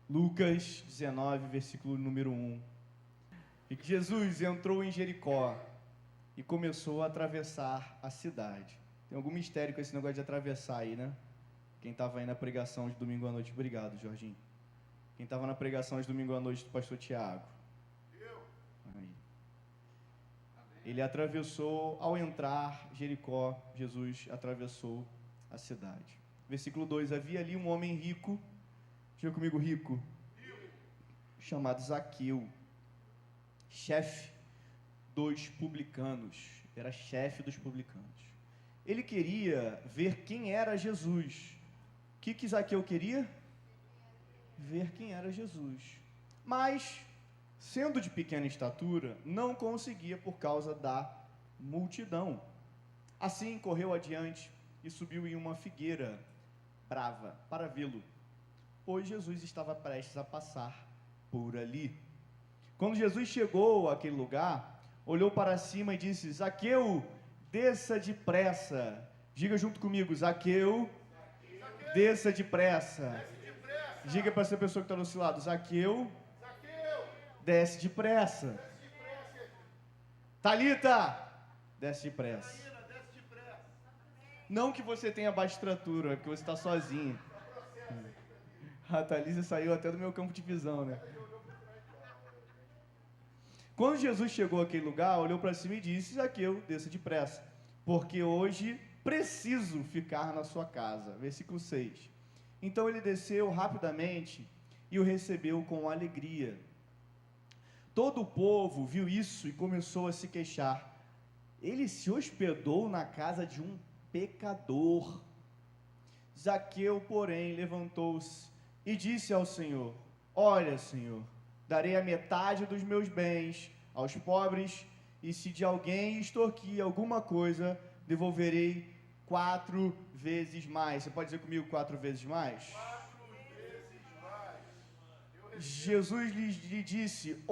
Lucas 19, versículo número 1. E que Jesus entrou em Jericó e começou a atravessar a cidade. Tem algum mistério com esse negócio de atravessar aí, né? Quem estava aí na pregação de domingo à noite, obrigado, Jorginho. Quem estava na pregação de domingo à noite do pastor Tiago. Aí. Ele atravessou, ao entrar Jericó, Jesus atravessou a cidade. Versículo 2, havia ali um homem rico, diga comigo, rico, chamado Zaqueu, chefe dos publicanos, era chefe dos publicanos. Ele queria ver quem era Jesus. O que Zaqueu queria? Ver quem era Jesus. Mas, sendo de pequena estatura, não conseguia por causa da multidão. Assim, correu adiante e subiu em uma figueira brava para vê-lo, pois Jesus estava prestes a passar por ali. Quando Jesus chegou àquele lugar, olhou para cima e disse: Zaqueu, desça depressa. Diga junto comigo: Zaqueu, desça depressa. Diga para essa pessoa que está do seu lado: Zaqueu, desce depressa. Talita, desce depressa. Não que você tenha baixa estatura, é porque você está sozinho. A Thalisa saiu até do meu campo de visão, né? Quando Jesus chegou àquele lugar, olhou para cima e disse: Zaqueu, desça depressa, porque hoje preciso ficar na sua casa. Versículo 6. Então ele desceu rapidamente e o recebeu com alegria. Todo o povo viu isso e começou a se queixar. Ele se hospedou na casa de um pecador. Zaqueu, porém, levantou-se e disse ao Senhor: Olha, Senhor, darei a metade dos meus bens aos pobres, e se de alguém extorquir alguma coisa, devolverei 4 vezes mais. Você pode dizer comigo 4 vezes mais? 4 vezes mais. Jesus lhe disse: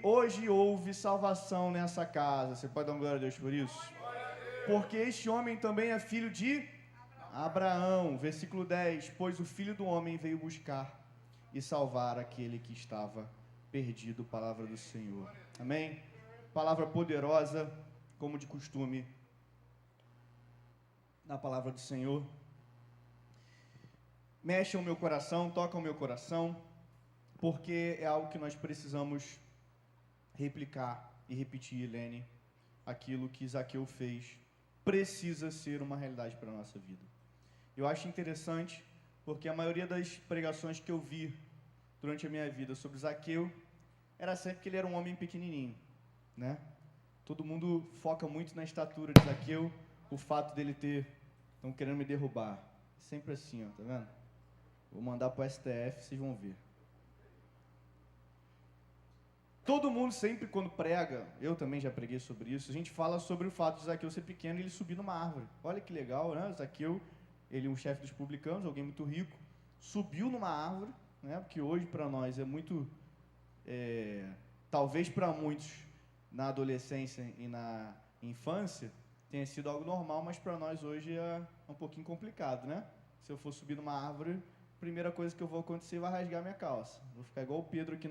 hoje houve salvação nessa casa. Você pode dar uma glória a Deus por isso? Porque este homem também é filho de Abraão. Versículo 10: Pois o Filho do Homem veio buscar e salvar aquele que estava perdido. Palavra do Senhor. Amém? Palavra poderosa, como de costume, na palavra do Senhor. Mexe o meu coração, toca o meu coração, porque é algo que nós precisamos replicar e repetir, Helene. Aquilo que Zaqueu fez precisa ser uma realidade para a nossa vida. Eu acho interessante, porque a maioria das pregações que eu vi durante a minha vida sobre Zaqueu era sempre que ele era um homem pequenininho, né? Todo mundo foca muito na estatura de Zaqueu, o fato dele estão querendo me derrubar. Sempre assim, ó, tá vendo? Vou mandar para o STF, vocês vão ver. Todo mundo sempre quando prega, eu também já preguei sobre isso, a gente fala sobre o fato de Zaqueu ser pequeno e ele subir numa árvore. Olha que legal, né? Zaqueu, ele é um chefe dos publicanos, alguém muito rico, subiu numa árvore, né? Porque hoje para nós é muito, talvez para muitos na adolescência e na infância tenha sido algo normal, mas para nós hoje é um pouquinho complicado, né? Se eu for subir numa árvore, a primeira coisa que eu vou acontecer vai rasgar minha calça. Vou ficar igual o Pedro aqui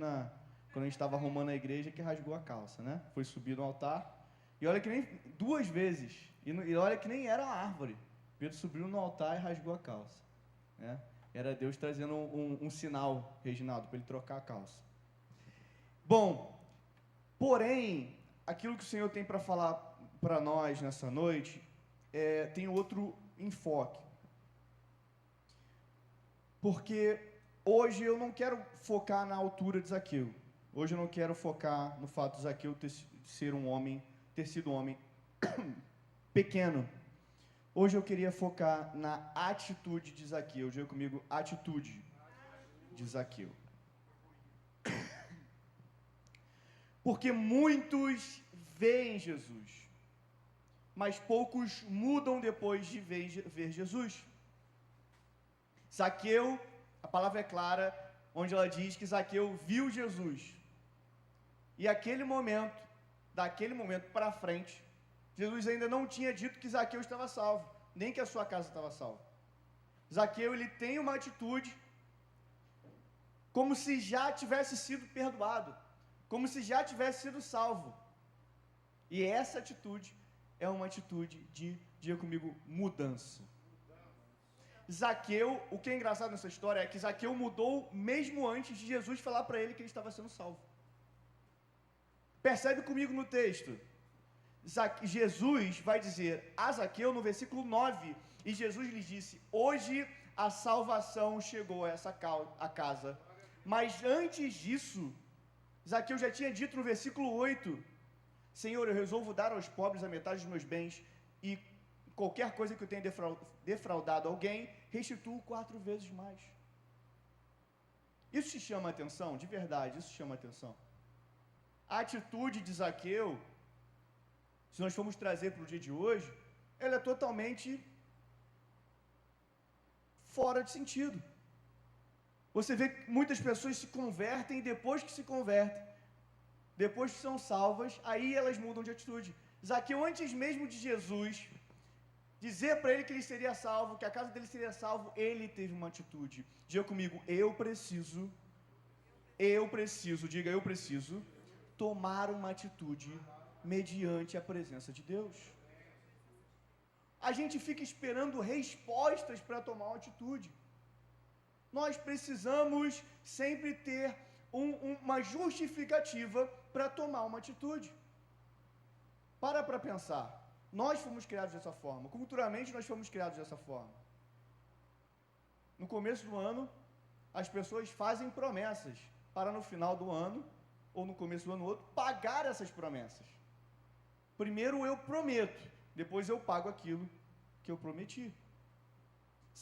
quando a gente estava arrumando a igreja, que rasgou a calça, né? Foi subir no altar, e olha que nem 2 vezes, e olha que nem era uma árvore. Pedro subiu no altar e rasgou a calça, né? Era Deus trazendo um sinal, Reginaldo, para ele trocar a calça. Bom, porém, aquilo que o Senhor tem para falar para nós nessa noite, tem outro enfoque. Porque hoje eu não quero focar na altura de Zaqueu. Hoje eu não quero focar no fato de Zaqueu ter sido um homem pequeno. Hoje eu queria focar na atitude de Zaqueu. Diga comigo, atitude de Zaqueu. Porque muitos veem Jesus, mas poucos mudam depois de ver Jesus. Zaqueu, a palavra é clara, onde ela diz que Zaqueu viu Jesus. E daquele momento para frente, Jesus ainda não tinha dito que Zaqueu estava salvo, nem que a sua casa estava salva. Zaqueu, ele tem uma atitude como se já tivesse sido perdoado, como se já tivesse sido salvo. E essa atitude é uma atitude de, diga comigo, mudança. Zaqueu, o que é engraçado nessa história é que Zaqueu mudou mesmo antes de Jesus falar para ele que ele estava sendo salvo. Percebe comigo no texto. Jesus vai dizer a Zaqueu no versículo 9, e Jesus lhe disse: hoje a salvação chegou a essa casa. Mas antes disso, Zaqueu já tinha dito no versículo 8: Senhor, eu resolvo dar aos pobres a metade dos meus bens, e qualquer coisa que eu tenha defraudado alguém, restituo 4 vezes mais. Isso te chama a atenção? De verdade, isso te chama a atenção. A atitude de Zaqueu, se nós formos trazer para o dia de hoje, ela é totalmente fora de sentido. Você vê que muitas pessoas se convertem e depois que se convertem, depois que são salvas, aí elas mudam de atitude. Zaqueu, antes mesmo de Jesus dizer para ele que ele seria salvo, que a casa dele seria salvo, ele teve uma atitude. Diga comigo, eu preciso tomar uma atitude mediante a presença de Deus. A gente fica esperando respostas para tomar uma atitude. Nós precisamos sempre ter uma justificativa para tomar uma atitude. Para pensar. Nós fomos criados dessa forma. Culturalmente, nós fomos criados dessa forma. No começo do ano, as pessoas fazem promessas para no final do ano, ou no começo do ano outro, pagar essas promessas. Primeiro eu prometo, depois eu pago aquilo que eu prometi.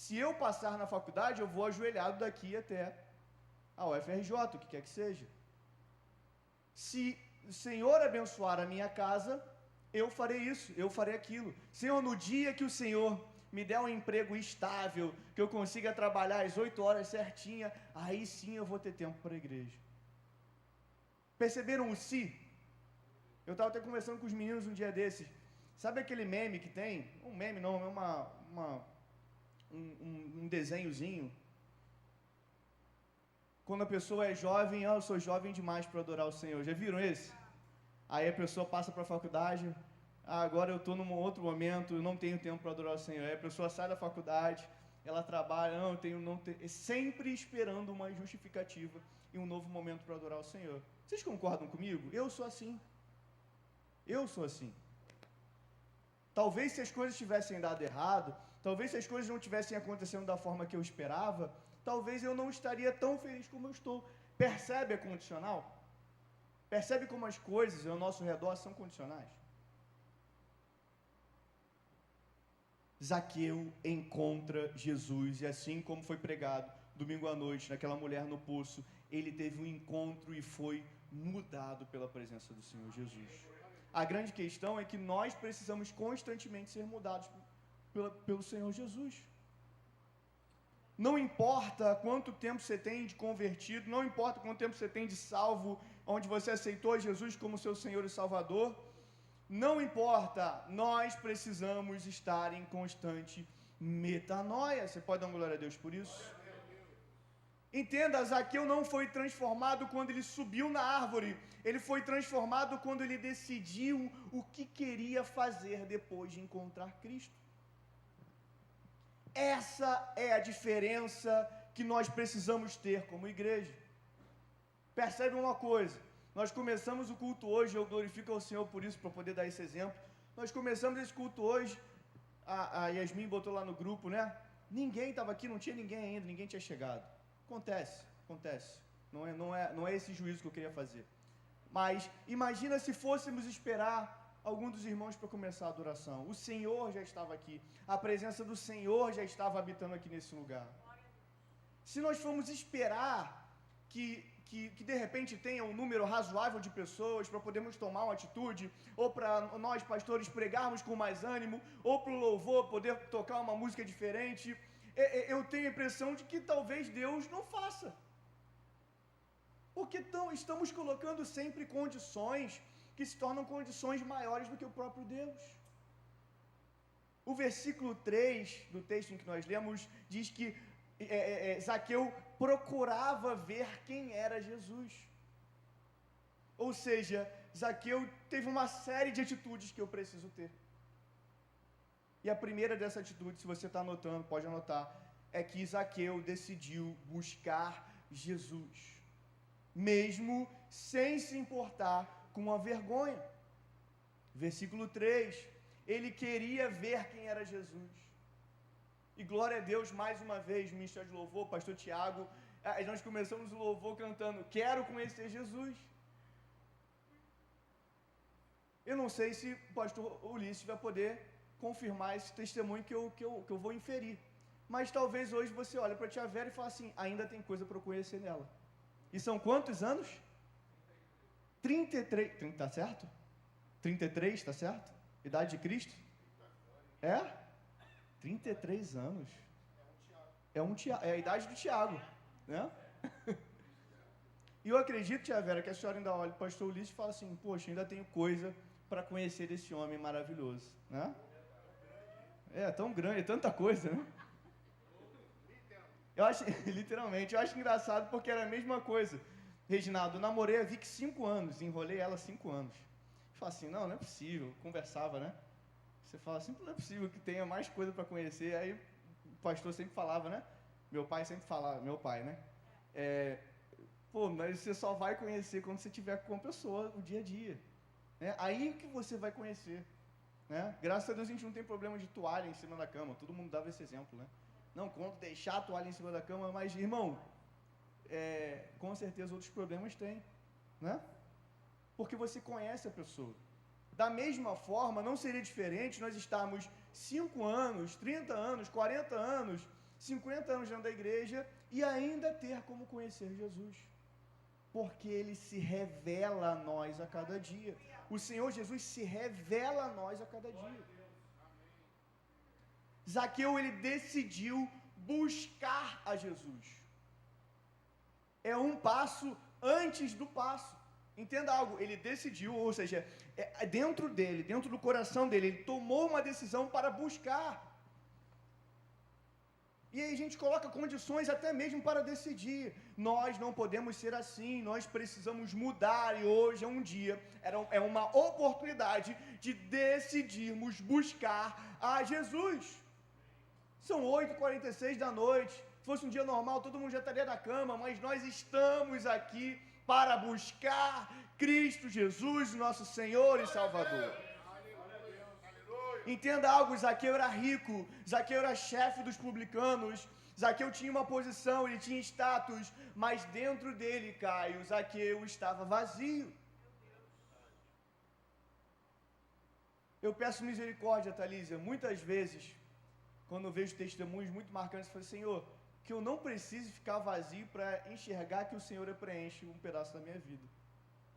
Se eu passar na faculdade, eu vou ajoelhado daqui até a UFRJ, o que quer que seja. Se o Senhor abençoar a minha casa, eu farei isso, eu farei aquilo. Senhor, no dia que o Senhor me der um emprego estável, que eu consiga trabalhar as 8 horas certinha, aí sim eu vou ter tempo para a igreja. Perceberam o si? Eu estava até conversando com os meninos um dia desses. Sabe aquele meme que tem? Um meme não, é um desenhozinho. Quando a pessoa é jovem, eu sou jovem demais para adorar o Senhor. Já viram esse? Aí a pessoa passa para a faculdade, agora eu estou num outro momento, eu não tenho tempo para adorar o Senhor. Aí a pessoa sai da faculdade, ela trabalha, não tenho, sempre esperando uma justificativa e um novo momento para adorar o Senhor. Vocês concordam comigo? Eu sou assim. Eu sou assim. Talvez se as coisas tivessem dado errado, talvez se as coisas não tivessem acontecendo da forma que eu esperava, talvez eu não estaria tão feliz como eu estou. Percebe a condicional? Percebe como as coisas ao nosso redor são condicionais? Zaqueu encontra Jesus, e assim como foi pregado domingo à noite, naquela mulher no poço, ele teve um encontro e foi mudado pela presença do Senhor Jesus. A grande questão é que nós precisamos constantemente ser mudados pelo Senhor Jesus. Não importa quanto tempo você tem de convertido, não importa quanto tempo você tem de salvo, onde você aceitou Jesus como seu Senhor e Salvador, não importa, nós precisamos estar em constante metanoia. Você pode dar uma glória a Deus por isso? Entenda, Zaqueu não foi transformado quando ele subiu na árvore, ele foi transformado quando ele decidiu o que queria fazer depois de encontrar Cristo. Essa é a diferença que nós precisamos ter como igreja. Percebe uma coisa, nós começamos o culto hoje, eu glorifico ao Senhor por isso, para poder dar esse exemplo. Nós começamos esse culto hoje, a Yasmin botou lá no grupo, né? Ninguém estava aqui, não tinha ninguém ainda, ninguém tinha chegado. Acontece. Não é esse juízo que eu queria fazer. Mas imagina se fôssemos esperar algum dos irmãos para começar a adoração. O Senhor já estava aqui. A presença do Senhor já estava habitando aqui nesse lugar. Se nós formos esperar que de repente tenha um número razoável de pessoas para podermos tomar uma atitude, ou para nós pastores pregarmos com mais ânimo, ou para o louvor poder tocar uma música diferente, eu tenho a impressão de que talvez Deus não faça. Porque estamos colocando sempre condições que se tornam condições maiores do que o próprio Deus. O versículo 3 do texto em que nós lemos diz que Zaqueu procurava ver quem era Jesus. Ou seja, Zaqueu teve uma série de atitudes que eu preciso ter. E a primeira dessa atitude, se você está anotando, pode anotar, é que Zaqueu decidiu buscar Jesus, mesmo sem se importar com a vergonha. Versículo 3, ele queria ver quem era Jesus. E glória a Deus, mais uma vez, ministério de louvor, pastor Tiago, nós começamos o louvor cantando, quero conhecer Jesus. Eu não sei se o pastor Ulisses vai poder confirmar esse testemunho que eu vou inferir. Mas talvez hoje você olhe para a tia Vera e fale assim, ainda tem coisa para eu conhecer nela. E são quantos anos? 33, tá certo? 33, tá certo? Idade de Cristo? É? 33 anos. É a idade do Tiago, né? E eu acredito, tia Vera, que a senhora ainda olha para o pastor Ulisses e fala assim, poxa, ainda tenho coisa para conhecer desse homem maravilhoso, né? É tão grande, tanta coisa, né? Eu acho, literalmente, eu acho engraçado porque era a mesma coisa. Reginaldo, eu namorei a Vicky 5 anos, enrolei ela 5 anos. Eu falo assim, não é possível, conversava, né? Você fala assim, não é possível que tenha mais coisa para conhecer. Aí o pastor sempre falava, né? Meu pai sempre falava, meu pai, né? Mas você só vai conhecer quando você estiver com a pessoa, o dia a dia. Né? Aí que você vai conhecer. Né? Graças a Deus a gente não tem problema de toalha em cima da cama. Todo mundo dava esse exemplo, né? Não, quando deixar a toalha em cima da cama, mas, irmão, com certeza outros problemas tem, né? Porque você conhece a pessoa. Da mesma forma, não seria diferente nós estarmos 5 anos, 30 anos, 40 anos, 50 anos dentro da igreja e ainda ter como conhecer Jesus. Porque Ele se revela a nós a cada dia. O Senhor Jesus se revela a nós a cada dia. Zaqueu, ele decidiu buscar a Jesus. É um passo antes do passo. Entenda algo, ele decidiu, ou seja, dentro dele, dentro do coração dele, ele tomou uma decisão para buscar. E aí a gente coloca condições até mesmo para decidir. Nós não podemos ser assim, nós precisamos mudar. E hoje é um dia, é uma oportunidade de decidirmos buscar a Jesus. São 8h46 da noite. Se fosse um dia normal, todo mundo já estaria na cama, mas nós estamos aqui para buscar Cristo Jesus, nosso Senhor e Salvador. Entenda algo, Zaqueu era rico, Zaqueu era chefe dos publicanos, Zaqueu tinha uma posição, ele tinha status, mas dentro dele, Caio, Zaqueu estava vazio. Eu peço misericórdia, Thalísia, muitas vezes, quando eu vejo testemunhos muito marcantes, eu falo, Senhor, que eu não precise ficar vazio para enxergar que o Senhor preenche um pedaço da minha vida.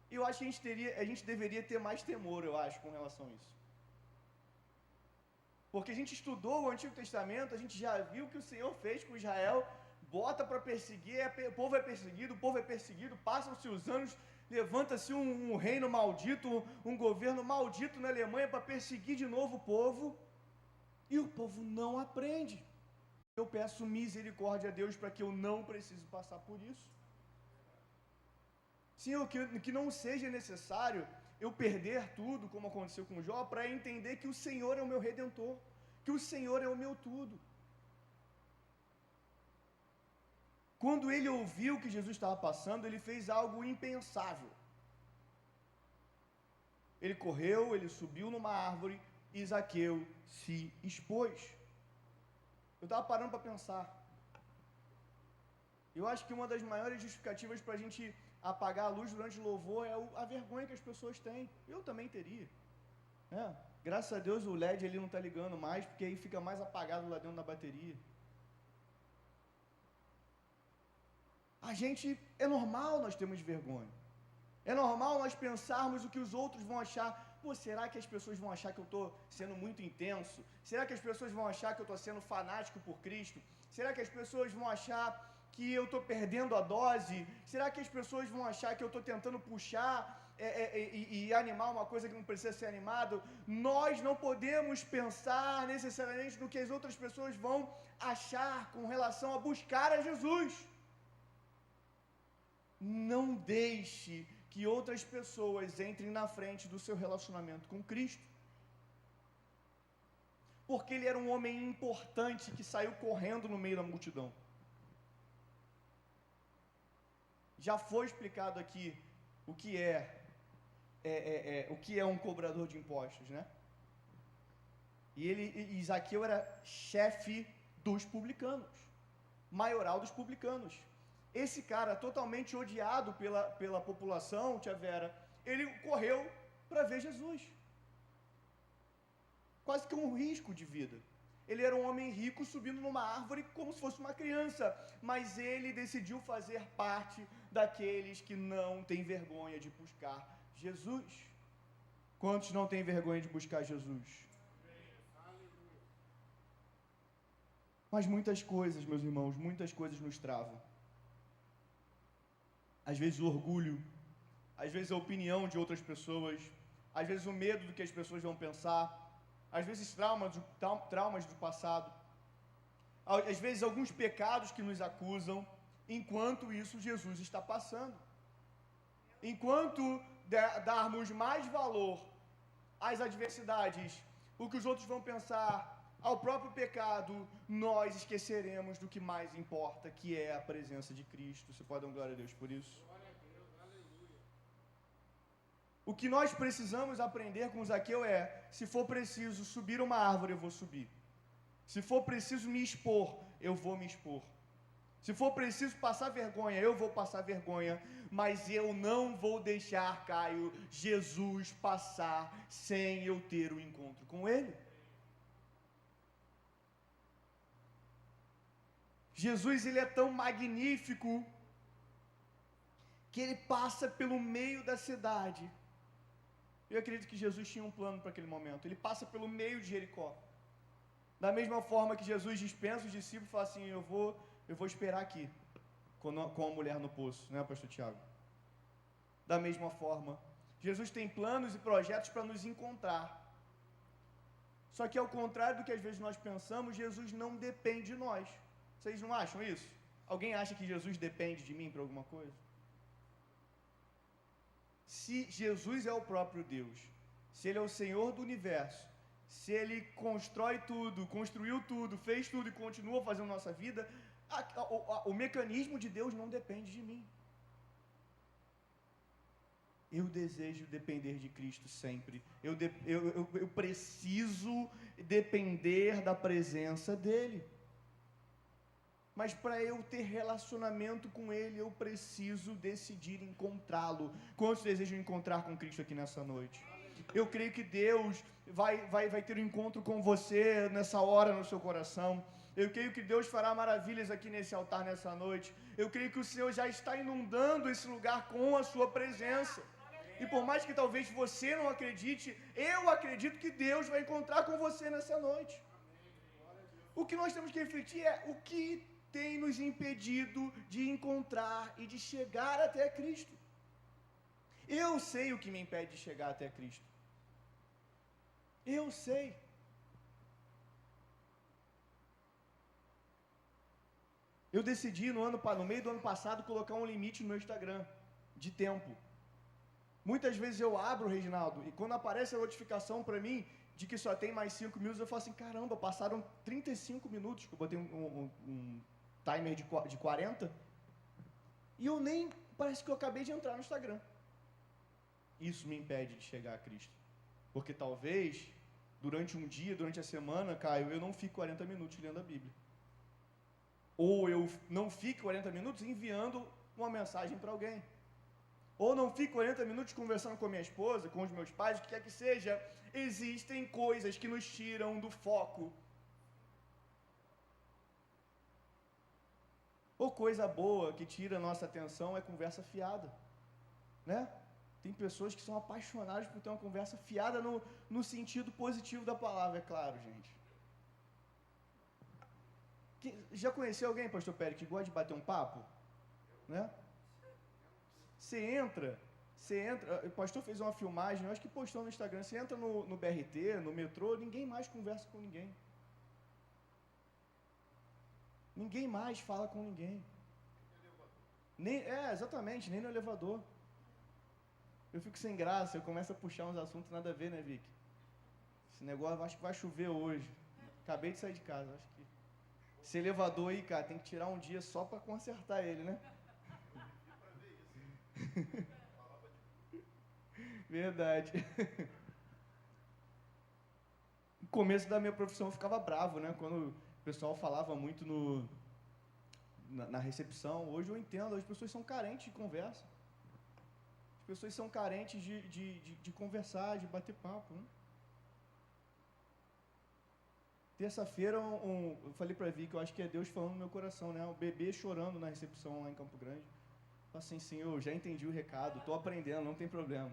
E eu acho que a gente deveria ter mais temor, eu acho, com relação a isso. Porque a gente estudou o Antigo Testamento, a gente já viu o que o Senhor fez com Israel, bota para perseguir, o povo é perseguido, passam-se os anos, levanta-se um reino maldito, um governo maldito na Alemanha para perseguir de novo o povo, e o povo não aprende. Eu peço misericórdia a Deus para que eu não precise passar por isso. Senhor, que não seja necessário eu perder tudo, como aconteceu com Jó, para entender que o Senhor é o meu Redentor, que o Senhor é o meu tudo. Quando ele ouviu que Jesus estava passando, ele fez algo impensável. Ele correu, ele subiu numa árvore e Zaqueu se expôs. Eu estava parando para pensar. Eu acho que uma das maiores justificativas para a gente apagar a luz durante o louvor é a vergonha que as pessoas têm. Eu também teria. Graças a Deus o LED ali não está ligando mais, porque aí fica mais apagado lá dentro da bateria. É normal nós termos vergonha. É normal nós pensarmos o que os outros vão achar. Será que as pessoas vão achar que eu estou sendo muito intenso? Será que as pessoas vão achar que eu estou sendo fanático por Cristo? Será que as pessoas vão achar que eu estou perdendo a dose? Será que as pessoas vão achar que eu estou tentando puxar e animar uma coisa que não precisa ser animado? Nós não podemos pensar necessariamente no que as outras pessoas vão achar com relação a buscar a Jesus. não deixe que outras pessoas entrem na frente do seu relacionamento com Cristo. Porque ele era um homem importante que saiu correndo no meio da multidão. Já foi explicado aqui o que é um cobrador de impostos, né? E Zaqueu era chefe dos publicanos, maioral dos publicanos. Esse cara, totalmente odiado pela população, tia Vera, ele correu para ver Jesus. Quase que um risco de vida. Ele era um homem rico subindo numa árvore como se fosse uma criança, mas ele decidiu fazer parte daqueles que não têm vergonha de buscar Jesus. Quantos não têm vergonha de buscar Jesus? Mas muitas coisas, meus irmãos, muitas coisas nos travam. Às vezes o orgulho, às vezes a opinião de outras pessoas, às vezes o medo do que as pessoas vão pensar, às vezes traumas do passado, às vezes alguns pecados que nos acusam. Enquanto isso, Jesus está passando. Enquanto darmos mais valor às adversidades, o que os outros vão pensar, ao próprio pecado, nós esqueceremos do que mais importa, que é a presença de Cristo. Você pode dar glória a Deus por isso? O que nós precisamos aprender com Zaqueu é: se for preciso subir uma árvore, eu vou subir. Se for preciso me expor, eu vou me expor. Se for preciso passar vergonha, eu vou passar vergonha. Mas eu não vou deixar, Caio, Jesus passar sem eu ter o encontro com Ele. Jesus, ele é tão magnífico que ele passa pelo meio da cidade. Eu acredito que Jesus tinha um plano para aquele momento. Ele passa pelo meio de Jericó. Da mesma forma que Jesus dispensa os discípulos e fala assim: eu vou esperar aqui, com a mulher no poço, né, pastor Tiago? Da mesma forma, Jesus tem planos e projetos para nos encontrar. Só que ao contrário do que às vezes nós pensamos, Jesus não depende de nós. Vocês não acham isso? Alguém acha que Jesus depende de mim para alguma coisa? Se Jesus é o próprio Deus, se Ele é o Senhor do universo, se Ele constrói tudo, construiu tudo, fez tudo e continua fazendo nossa vida, o mecanismo de Deus não depende de mim. Eu desejo depender de Cristo sempre. Eu preciso depender da presença dEle. Mas para eu ter relacionamento com Ele, eu preciso decidir encontrá-lo. Quantos desejam encontrar com Cristo aqui nessa noite? Eu creio que Deus vai ter um encontro com você nessa hora no seu coração. Eu creio que Deus fará maravilhas aqui nesse altar nessa noite. Eu creio que o Senhor já está inundando esse lugar com a sua presença. E por mais que talvez você não acredite, eu acredito que Deus vai encontrar com você nessa noite. O que nós temos que refletir é o que tem nos impedido de encontrar e de chegar até Cristo. Eu sei o que me impede de chegar até Cristo. Eu sei. Eu decidi no meio do ano passado colocar um limite no meu Instagram de tempo. Muitas vezes eu abro, Reginaldo, e quando aparece a notificação para mim de que só tem mais 5 minutos, eu falo assim: caramba, passaram 35 minutos, que eu botei um timer de 40, e eu nem, parece que eu acabei de entrar no Instagram. Isso me impede de chegar a Cristo, porque talvez, durante um dia, durante a semana, Caio, eu não fico 40 minutos lendo a Bíblia, ou eu não fico 40 minutos enviando uma mensagem para alguém, ou não fico 40 minutos conversando com a minha esposa, com os meus pais, o que quer que seja. Existem coisas que nos tiram do foco. Ou coisa boa que tira a nossa atenção é conversa fiada, né? Tem pessoas que são apaixonadas por ter uma conversa fiada no sentido positivo da palavra, é claro, gente. Já conheceu alguém, pastor Pérez, que gosta de bater um papo? Né? Você entra, o pastor fez uma filmagem, eu acho que postou no Instagram, você entra no BRT, no metrô, ninguém mais conversa com ninguém. Ninguém mais fala com ninguém. Exatamente, nem no elevador. Eu fico sem graça, eu começo a puxar uns assuntos nada a ver, né, Vicky? Esse negócio, acho que vai chover hoje. Acabei de sair de casa, acho que... Esse elevador aí, cara, tem que tirar um dia só para consertar ele, né? Verdade. No começo da minha profissão eu ficava bravo, né? Quando o pessoal falava muito na recepção. Hoje eu entendo, as pessoas são carentes de conversa. As pessoas são carentes de conversar, de bater papo, né? Terça-feira eu falei para Vi que eu acho que é Deus falando no meu coração, né? O bebê chorando na recepção lá em Campo Grande. Falei assim, Senhor, já entendi o recado, estou aprendendo, não tem problema.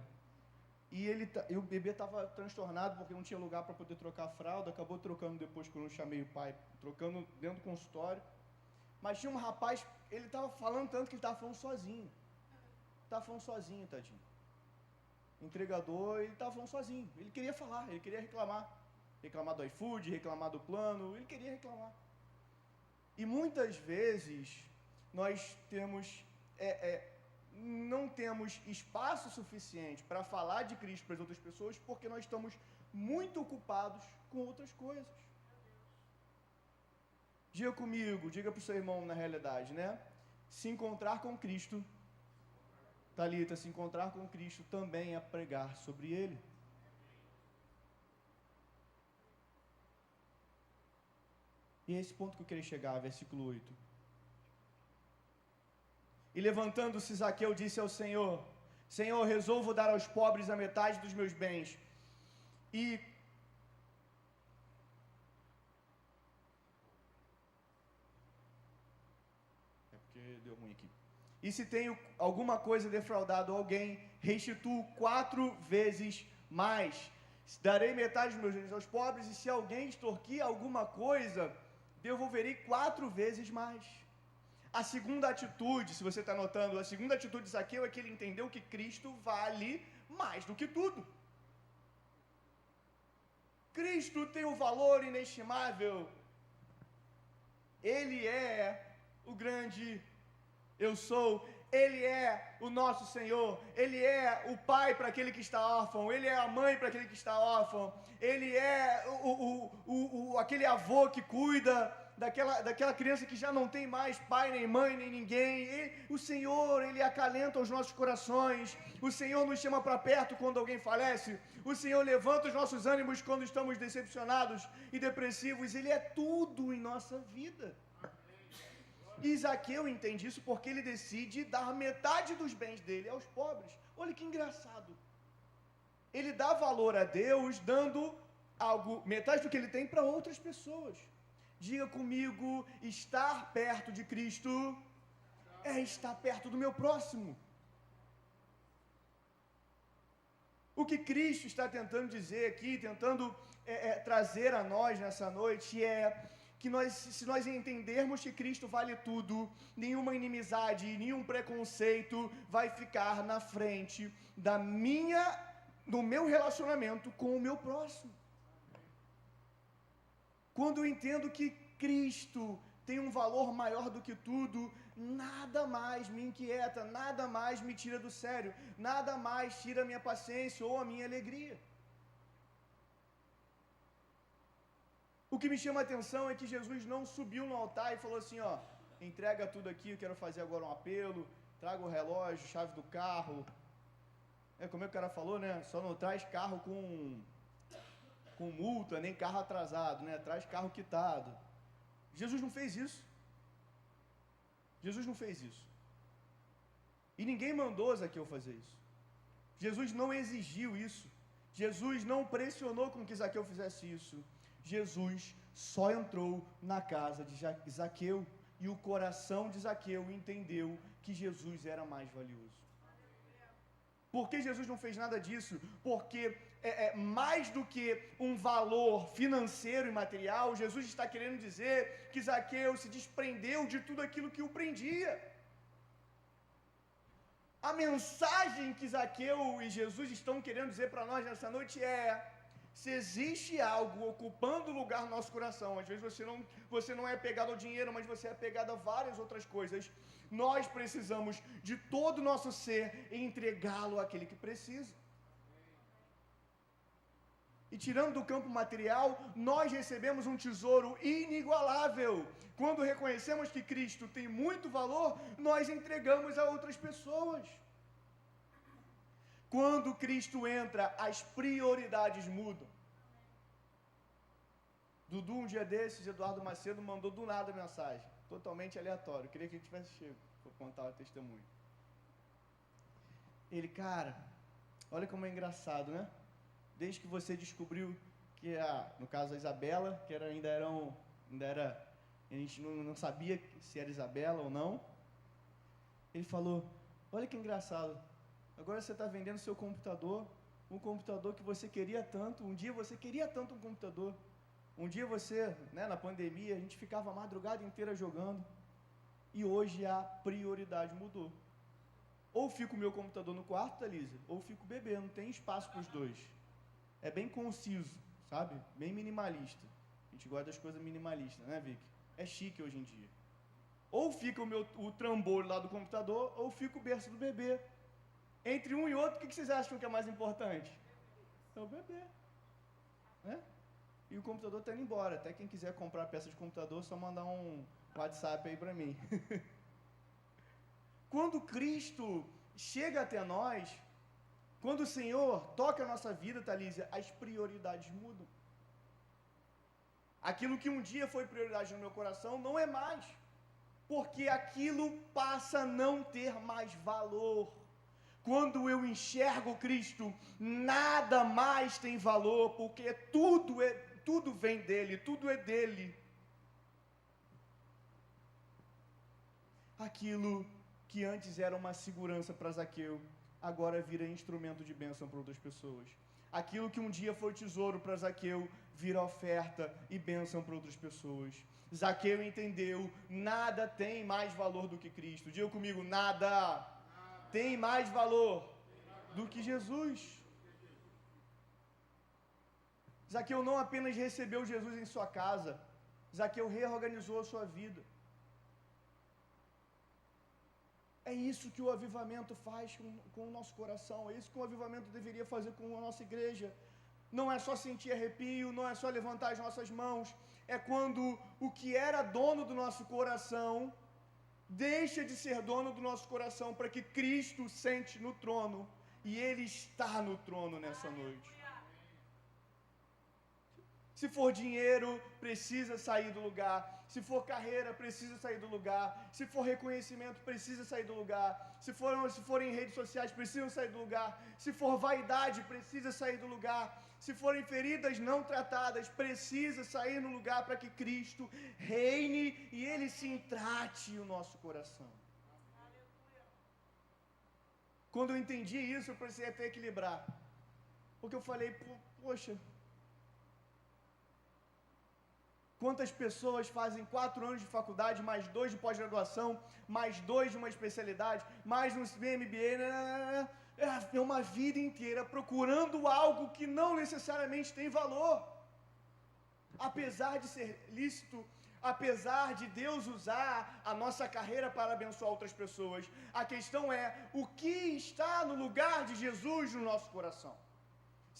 E o bebê estava transtornado porque não tinha lugar para poder trocar a fralda, acabou trocando depois quando eu chamei o pai, trocando dentro do consultório. Mas tinha um rapaz, ele estava falando tanto que ele estava falando sozinho. Estava falando sozinho, tadinho. Entregador, ele estava falando sozinho. Ele queria falar, ele queria reclamar. Reclamar do iFood, reclamar do plano, ele queria reclamar. E muitas vezes nós não temos espaço suficiente para falar de Cristo para as outras pessoas porque nós estamos muito ocupados com outras coisas. Diga comigo, diga para o seu irmão na realidade, né? Se encontrar com Cristo, Thalita, se encontrar com Cristo também é pregar sobre Ele. E é esse ponto que eu queria chegar, versículo 8. E levantando-se Zaqueu disse ao Senhor, Senhor, resolvo dar aos pobres a metade dos meus bens. E porque deu ruim aqui. E se tenho alguma coisa defraudado alguém, restituo 4 vezes mais. Darei metade dos meus bens aos pobres, e se alguém extorquir alguma coisa, devolverei 4 vezes mais. A segunda atitude, se você está notando, a segunda atitude de Zaqueu é que ele entendeu que Cristo vale mais do que tudo. Cristo tem um valor inestimável. Ele é o grande eu sou. Ele é o nosso Senhor. Ele é o pai para aquele que está órfão. Ele é a mãe para aquele que está órfão. Ele é aquele avô que cuida daquela criança que já não tem mais pai, nem mãe, nem ninguém. O Senhor, Ele acalenta os nossos corações. O Senhor nos chama para perto quando alguém falece. O Senhor levanta os nossos ânimos quando estamos decepcionados e depressivos. Ele é tudo em nossa vida. E Zaqueu entende isso porque ele decide dar metade dos bens dele aos pobres. Olha que engraçado. Ele dá valor a Deus dando algo, metade do que ele tem para outras pessoas. Diga comigo, estar perto de Cristo é estar perto do meu próximo. O que Cristo está tentando dizer aqui, tentando trazer a nós nessa noite é que se nós entendermos que Cristo vale tudo, nenhuma inimizade, nenhum preconceito vai ficar na frente do meu relacionamento com o meu próximo. Quando eu entendo que Cristo tem um valor maior do que tudo, nada mais me inquieta, nada mais me tira do sério, nada mais tira a minha paciência ou a minha alegria. O que me chama a atenção é que Jesus não subiu no altar e falou assim, ó, entrega tudo aqui, eu quero fazer agora um apelo, traga o relógio, chave do carro. Como é que o cara falou, né? Só não traz carro com multa, nem carro atrasado, né? Traz carro quitado. Jesus não fez isso. Jesus não fez isso. E ninguém mandou Zaqueu fazer isso. Jesus não exigiu isso. Jesus não pressionou com que Zaqueu fizesse isso. Jesus só entrou na casa de Zaqueu e o coração de Zaqueu entendeu que Jesus era mais valioso. Por que Jesus não fez nada disso? Porque mais do que um valor financeiro e material, Jesus está querendo dizer que Zaqueu se desprendeu de tudo aquilo que o prendia. A mensagem que Zaqueu e Jesus estão querendo dizer para nós nessa noite é: se existe algo ocupando lugar no nosso coração, às vezes você não é apegado ao dinheiro, mas você é apegado a várias outras coisas. Nós precisamos de todo o nosso ser e entregá-lo àquele que precisa. E tirando do campo material, nós recebemos um tesouro inigualável. Quando reconhecemos que Cristo tem muito valor, nós entregamos a outras pessoas. Quando Cristo entra, as prioridades mudam. Dudu, um dia desses, Eduardo Macedo mandou do nada mensagem, totalmente aleatório. Queria que ele tivesse chego para contar o testemunho. Ele, cara, olha como é engraçado, né? Desde que você descobriu que, no caso a Isabela, que ainda era, a gente não sabia se era Isabela ou não. Ele falou, olha que engraçado, agora você está vendendo seu computador, um computador que você queria tanto, um dia você queria tanto um computador. Um dia você, na pandemia, a gente ficava a madrugada inteira jogando, e hoje a prioridade mudou. Ou fica o meu computador no quarto, Thalisa, ou fica o bebê, não tem espaço para os dois. É bem conciso, sabe? Bem minimalista. A gente gosta das coisas minimalistas, né, Vicky? É chique hoje em dia. Ou fica o trambolho lá do computador, ou fica o berço do bebê. Entre um e outro, o que vocês acham que é mais importante? É o bebê. Né? E o computador está indo embora. Até quem quiser comprar peça de computador, só mandar um WhatsApp aí para mim. Quando Cristo chega até nós, quando o Senhor toca a nossa vida, Thalísia, as prioridades mudam. Aquilo que um dia foi prioridade no meu coração não é mais, porque aquilo passa a não ter mais valor. Quando eu enxergo Cristo, nada mais tem valor, porque tudo vem dele, tudo é dele. Aquilo que antes era uma segurança para Zaqueu, agora vira instrumento de bênção para outras pessoas. Aquilo que um dia foi tesouro para Zaqueu, vira oferta e bênção para outras pessoas. Zaqueu entendeu, nada tem mais valor do que Cristo. Diga comigo, nada tem mais valor do que Jesus. Zaqueu não apenas recebeu Jesus em sua casa, Zaqueu reorganizou a sua vida. É isso que o avivamento faz com o nosso coração, é isso que o avivamento deveria fazer com a nossa igreja. Não é só sentir arrepio, não é só levantar as nossas mãos, é quando o que era dono do nosso coração deixa de ser dono do nosso coração para que Cristo sente no trono, e Ele está no trono nessa noite. Se for dinheiro, precisa sair do lugar. Se for carreira, precisa sair do lugar. Se for reconhecimento, precisa sair do lugar. Se forem redes sociais, precisam sair do lugar. Se for vaidade, precisa sair do lugar. Se forem feridas não tratadas, precisa sair no lugar para que Cristo reine e Ele se trate o nosso coração. Quando eu entendi isso, eu precisei até equilibrar. Porque eu falei, poxa, quantas pessoas fazem 4 anos de faculdade, mais 2 de pós-graduação, mais 2 de uma especialidade, mais um MBA, é uma vida inteira procurando algo que não necessariamente tem valor. Apesar de ser lícito, apesar de Deus usar a nossa carreira para abençoar outras pessoas, a questão é o que está no lugar de Jesus no nosso coração.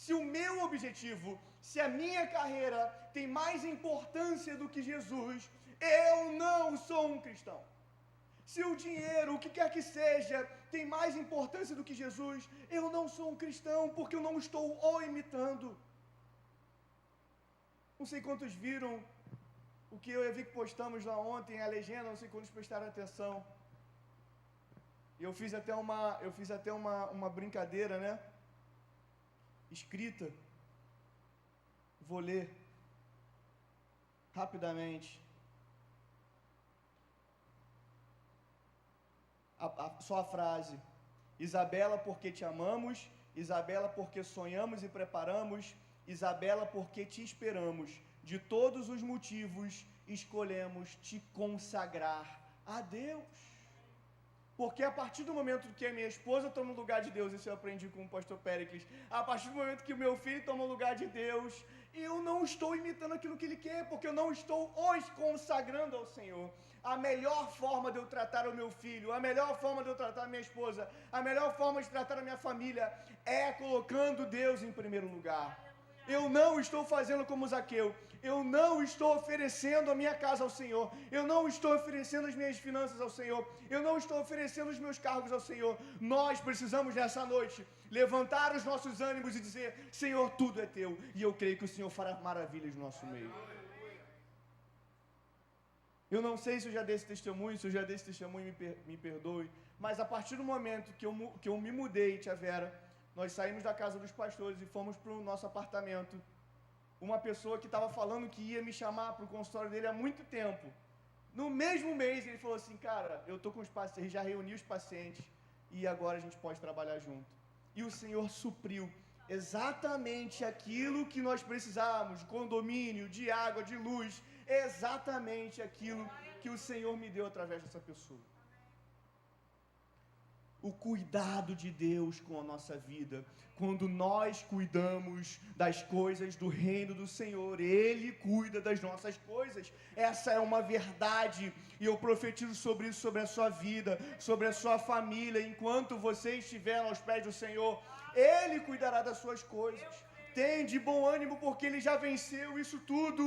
Se o meu objetivo, se a minha carreira tem mais importância do que Jesus, eu não sou um cristão. Se o dinheiro, o que quer que seja, tem mais importância do que Jesus, eu não sou um cristão, porque eu não estou o imitando. Não sei quantos viram o que eu e a Vicky postamos lá ontem, a legenda, não sei quantos prestaram atenção. E eu fiz até uma brincadeira, né? Escrita. Vou ler rapidamente. Só a frase. Isabela, porque te amamos. Isabela, porque sonhamos e preparamos. Isabela, porque te esperamos. De todos os motivos, escolhemos te consagrar a Deus. Porque a partir do momento que a minha esposa toma o lugar de Deus, isso eu aprendi com o pastor Péricles, a partir do momento que o meu filho toma o lugar de Deus, eu não estou imitando aquilo que ele quer, porque eu não estou os consagrando ao Senhor. A melhor forma de eu tratar o meu filho, a melhor forma de eu tratar a minha esposa, a melhor forma de tratar a minha família é colocando Deus em primeiro lugar. Eu não estou fazendo como Zaqueu. Eu não estou oferecendo a minha casa ao Senhor. Eu não estou oferecendo as minhas finanças ao Senhor. Eu não estou oferecendo os meus cargos ao Senhor. Nós precisamos nessa noite levantar os nossos ânimos e dizer: Senhor, tudo é teu. E eu creio que o Senhor fará maravilhas no nosso meio. Eu não sei se eu já dei esse testemunho, se eu já dei esse testemunho, me perdoe. Mas a partir do momento que eu me mudei, Tia Vera, nós saímos da casa dos pastores e fomos para o nosso apartamento. Uma pessoa que estava falando que ia me chamar para o consultório dele há muito tempo. No mesmo mês ele falou assim: cara, eu estou com os pacientes, já reuni os pacientes e agora a gente pode trabalhar junto. E o Senhor supriu exatamente aquilo que nós precisávamos, de condomínio, de água, de luz, exatamente aquilo que o Senhor me deu através dessa pessoa. O cuidado de Deus com a nossa vida, quando nós cuidamos das coisas do reino do Senhor, Ele cuida das nossas coisas. Essa é uma verdade, e eu profetizo sobre isso, sobre a sua vida, sobre a sua família. Enquanto você estiver aos pés do Senhor, Ele cuidará das suas coisas. Tem de bom ânimo, porque Ele já venceu isso tudo.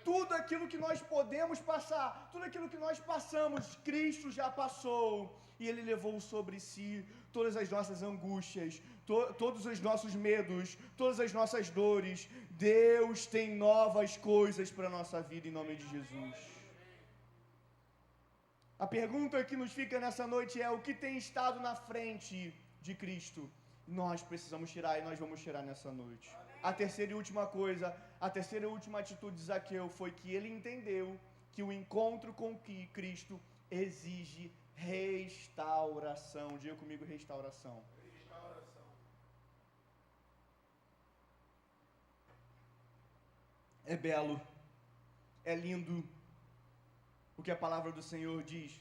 Tudo aquilo que nós podemos passar, tudo aquilo que nós passamos, Cristo já passou. E Ele levou sobre si todas as nossas angústias, todos os nossos medos, todas as nossas dores. Deus tem novas coisas para a nossa vida, em nome de Jesus. A pergunta que nos fica nessa noite é: o que tem estado na frente de Cristo? Nós precisamos tirar, e nós vamos tirar nessa noite. A terceira e última coisa, a terceira e última atitude de Zaqueu foi que ele entendeu que o encontro com Cristo exige restauração. Diga comigo: restauração. Restauração. É belo, é lindo o que a palavra do Senhor diz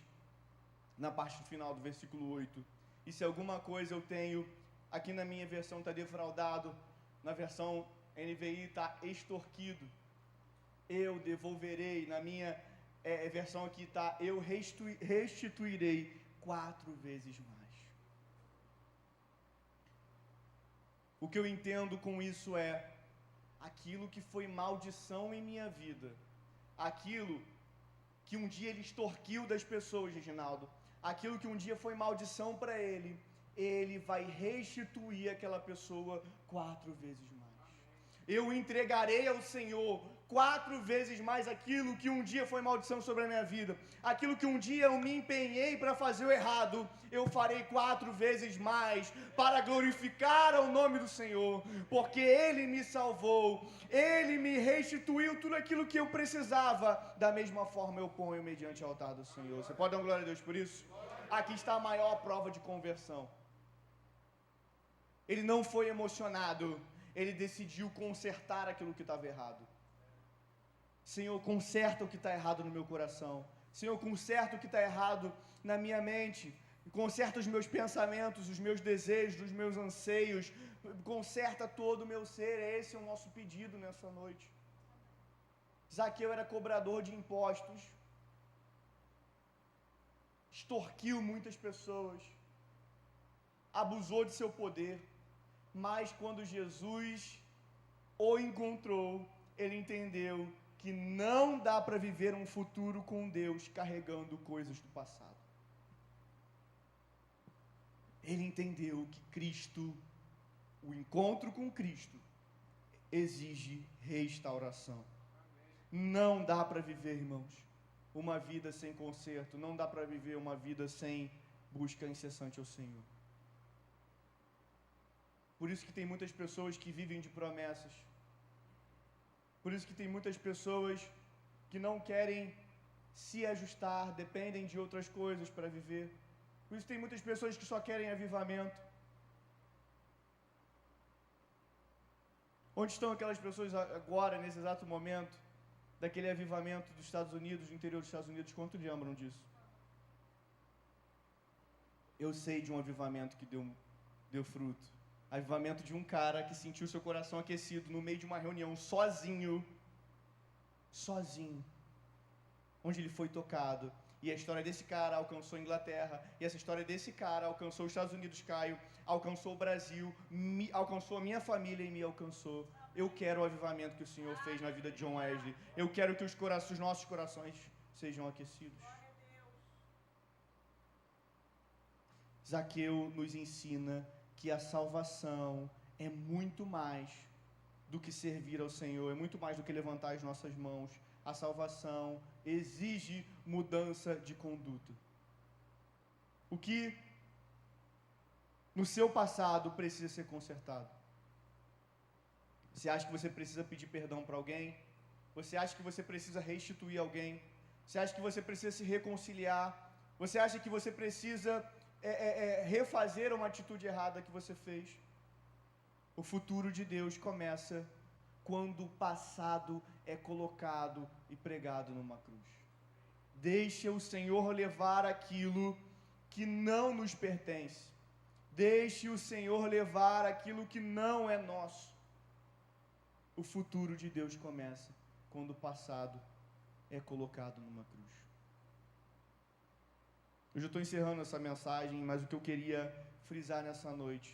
na parte final do versículo 8. E se alguma coisa eu tenho, aqui na minha versão está defraudado, na versão NVI está extorquido. Eu devolverei, na minha versão aqui está: eu restituirei 4 vezes mais. O que eu entendo com isso é: aquilo que foi maldição em minha vida, aquilo que um dia ele extorquiu das pessoas, Reginaldo, aquilo que um dia foi maldição para ele, ele vai restituir aquela pessoa 4 vezes mais. Eu entregarei ao Senhor 4 vezes mais aquilo que um dia foi maldição sobre a minha vida. Aquilo que um dia eu me empenhei para fazer o errado, eu farei 4 vezes mais para glorificar ao nome do Senhor, porque Ele me salvou, Ele me restituiu tudo aquilo que eu precisava. Da mesma forma eu ponho mediante o altar do Senhor. Você pode dar uma glória a Deus por isso? Aqui está a maior prova de conversão. Ele não foi emocionado, ele decidiu consertar aquilo que estava errado. Senhor, conserta o que está errado no meu coração. Senhor, conserta o que está errado na minha mente. Conserta os meus pensamentos, os meus desejos, os meus anseios. Conserta todo o meu ser. Esse é o nosso pedido nessa noite. Zaqueu era cobrador de impostos. Extorquiu muitas pessoas. Abusou de seu poder. Mas quando Jesus o encontrou, ele entendeu que não dá para viver um futuro com Deus carregando coisas do passado. Ele entendeu que Cristo, o encontro com Cristo, exige restauração. Não dá para viver, irmãos, uma vida sem conserto. Não dá para viver uma vida sem busca incessante ao Senhor. Por isso que tem muitas pessoas que vivem de promessas. Por isso que tem muitas pessoas que não querem se ajustar, dependem de outras coisas para viver. Por isso tem muitas pessoas que só querem avivamento. Onde estão aquelas pessoas agora, nesse exato momento, daquele avivamento dos Estados Unidos, do interior dos Estados Unidos? Quanto lembram disso? Eu sei de um avivamento que deu fruto. Avivamento de um cara que sentiu seu coração aquecido no meio de uma reunião, sozinho, onde ele foi tocado. E a história desse cara alcançou a Inglaterra, e essa história desse cara alcançou os Estados Unidos, Caio, alcançou o Brasil, alcançou a minha família e me alcançou. Eu quero o avivamento que o Senhor fez na vida de John Wesley. Eu quero que os nossos corações sejam aquecidos. Zaqueu nos ensina que a salvação é muito mais do que servir ao Senhor, é muito mais do que levantar as nossas mãos. A salvação exige mudança de conduta. O que no seu passado precisa ser consertado? Você acha que você precisa pedir perdão para alguém? Você acha que você precisa restituir alguém? Você acha que você precisa se reconciliar? Você acha que você precisa refazer uma atitude errada que você fez? O futuro de Deus começa quando o passado é colocado e pregado numa cruz. Deixe o Senhor levar aquilo que não nos pertence. Deixe o Senhor levar aquilo que não é nosso. O futuro de Deus começa quando o passado é colocado numa cruz. Eu já estou encerrando essa mensagem, mas o que eu queria frisar nessa noite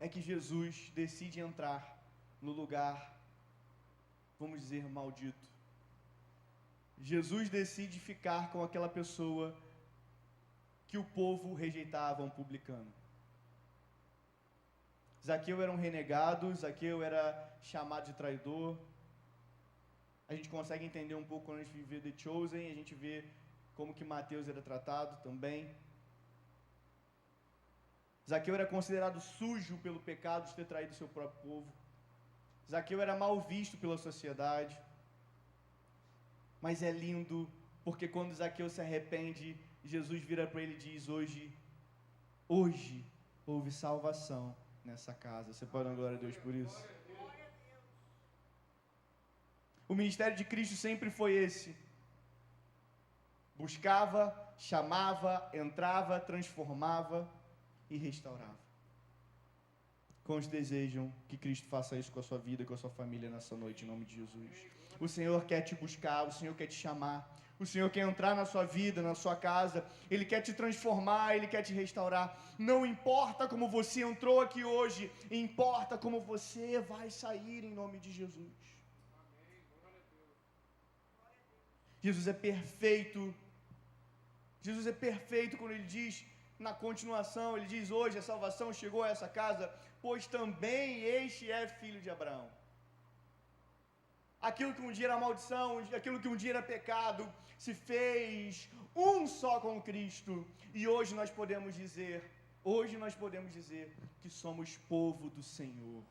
é que Jesus decide entrar no lugar, vamos dizer, maldito. Jesus decide ficar com aquela pessoa que o povo rejeitava, um publicano. Zaqueu era um renegado, Zaqueu era chamado de traidor. A gente consegue entender um pouco quando a gente vê The Chosen, a gente vê como que Mateus era tratado também. Zaqueu era considerado sujo pelo pecado de ter traído seu próprio povo. Zaqueu era mal visto pela sociedade. Mas é lindo, porque quando Zaqueu se arrepende, Jesus vira para ele e diz: hoje houve salvação nessa casa. Você pode dar glória a Deus por isso? O ministério de Cristo sempre foi esse. Buscava, chamava, entrava, transformava e restaurava. Quantos desejam que Cristo faça isso com a sua vida, com a sua família nessa noite, em nome de Jesus? O Senhor quer te buscar, o Senhor quer te chamar, o Senhor quer entrar na sua vida, na sua casa, Ele quer te transformar, Ele quer te restaurar. Não importa como você entrou aqui hoje, importa como você vai sair em nome de Jesus. Jesus é perfeito. Jesus é perfeito quando Ele diz, na continuação, Ele diz: hoje a salvação chegou a essa casa, pois também este é filho de Abraão. Aquilo que um dia era maldição, aquilo que um dia era pecado, se fez um só com Cristo. E hoje nós podemos dizer que somos povo do Senhor.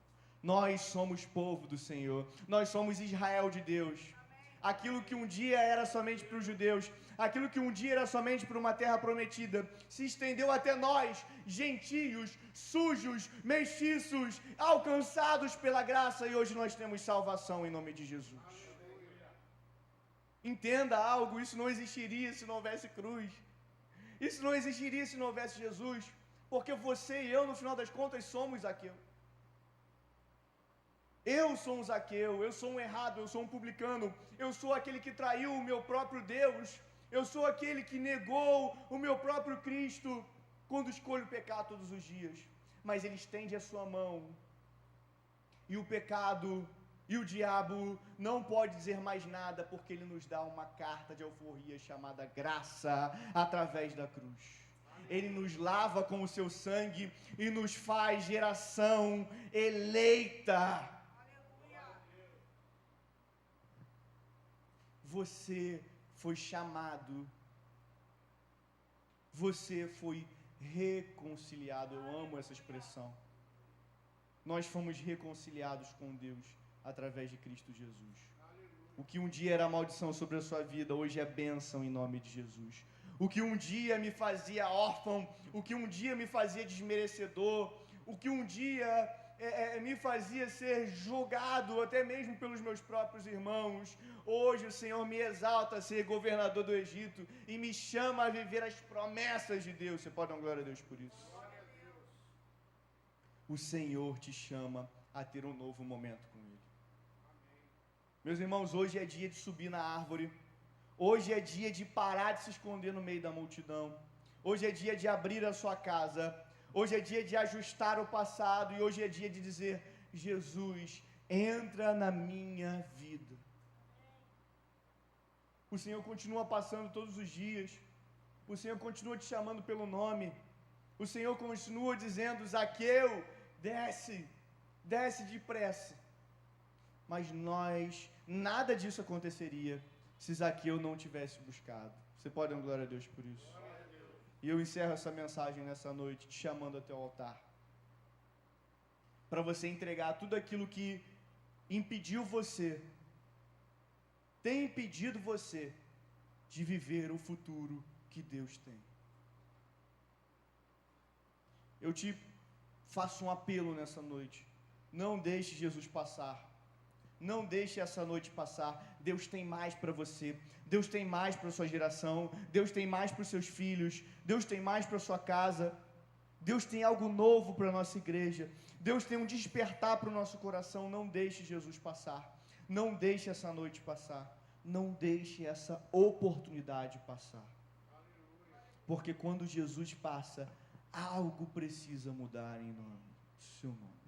Nós somos povo do Senhor. Nós somos Israel de Deus. Aquilo que um dia era somente para os judeus, aquilo que um dia era somente para uma terra prometida, se estendeu até nós, gentios, sujos, mestiços, alcançados pela graça, e hoje nós temos salvação em nome de Jesus. Entenda algo, isso não existiria se não houvesse cruz. Isso não existiria se não houvesse Jesus, porque você e eu, no final das contas, somos Zaqueu. Eu sou um Zaqueu, eu sou um errado, eu sou um publicano, eu sou aquele que traiu o meu próprio Deus, eu sou aquele que negou o meu próprio Cristo quando escolho pecar todos os dias. Mas Ele estende a sua mão e o pecado e o diabo não pode dizer mais nada, porque Ele nos dá uma carta de alforria chamada graça através da cruz. Ele nos lava com o seu sangue e nos faz geração eleita. Você foi chamado, você foi reconciliado. Eu amo essa expressão. Nós fomos reconciliados com Deus através de Cristo Jesus. O que um dia era maldição sobre a sua vida, hoje é bênção em nome de Jesus. O que um dia me fazia órfão, o que um dia me fazia desmerecedor, o que um dia me fazia ser julgado até mesmo pelos meus próprios irmãos. Hoje o Senhor me exalta a ser governador do Egito e me chama a viver as promessas de Deus. Você pode dar glória a Deus por isso? O Senhor te chama a ter um novo momento com Ele. Meus irmãos, hoje é dia de subir na árvore. Hoje é dia de parar de se esconder no meio da multidão. Hoje é dia de abrir a sua casa. Hoje é dia de ajustar o passado. E hoje é dia de dizer: Jesus, entra na minha vida. O Senhor continua passando todos os dias. O Senhor continua te chamando pelo nome. O Senhor continua dizendo: Zaqueu, desce, desce depressa. Mas nada disso aconteceria se Zaqueu não tivesse buscado. Você pode dar glória a Deus por isso? E eu encerro essa mensagem nessa noite, te chamando até o altar, para você entregar tudo aquilo que impediu você, tem impedido você de viver o futuro que Deus tem. Eu te faço um apelo nessa noite: não deixe Jesus passar. Não deixe essa noite passar. Deus tem mais para você. Deus tem mais para a sua geração. Deus tem mais para os seus filhos. Deus tem mais para a sua casa. Deus tem algo novo para a nossa igreja. Deus tem um despertar para o nosso coração. Não deixe Jesus passar. Não deixe essa noite passar. Não deixe essa oportunidade passar. Porque quando Jesus passa, algo precisa mudar em nome do seu nome.